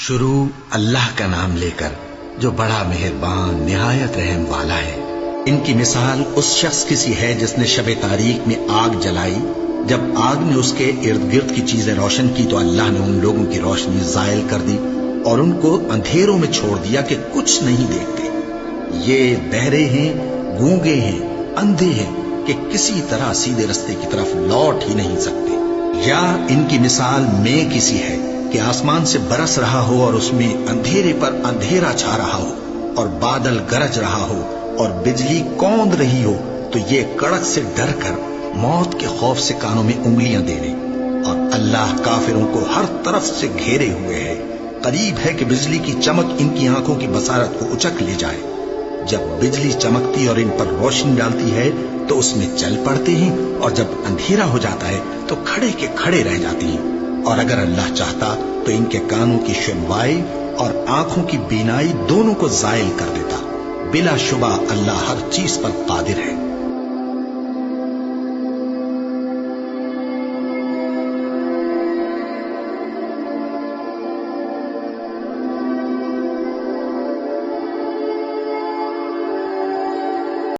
شروع اللہ کا نام لے کر جو بڑا مہربان نہایت رحم والا ہے۔ ان کی مثال اس شخص کی سی ہے جس نے شب تاریک میں آگ جلائی، جب آگ نے اس کے ارد گرد کی چیزیں روشن کی تو اللہ نے ان لوگوں کی روشنی زائل کر دی اور ان کو اندھیروں میں چھوڑ دیا کہ کچھ نہیں دیکھتے۔ یہ بہرے ہیں، گونگے ہیں، اندھے ہیں کہ کسی طرح سیدھے رستے کی طرف لوٹ ہی نہیں سکتے۔ یا ان کی مثال میں کسی ہے کہ آسمان سے برس رہا ہو اور اس میں اندھیرے پر اندھیرا چھا رہا ہو اور بادل گرج رہا ہو اور بجلی کوند رہی ہو تو یہ کڑک سے ڈر کر موت کے خوف سے کانوں میں انگلیاں دے لے۔ اور اللہ کافروں کو ہر طرف سے گھیرے ہوئے ہے، قریب ہے کہ بجلی کی چمک ان کی آنکھوں کی بصارت کو اچک لے جائے۔ جب بجلی چمکتی اور ان پر روشنی ڈالتی ہے تو اس میں چل پڑتے ہیں، اور جب اندھیرا ہو جاتا ہے تو کھڑے کے کھڑے رہ جاتے ہیں۔ اور اگر اللہ چاہتا تو ان کے کانوں کی سنوائی اور آنکھوں کی بینائی دونوں کو زائل کر دیتا۔ بلا شبہ اللہ ہر چیز پر قادر ہے۔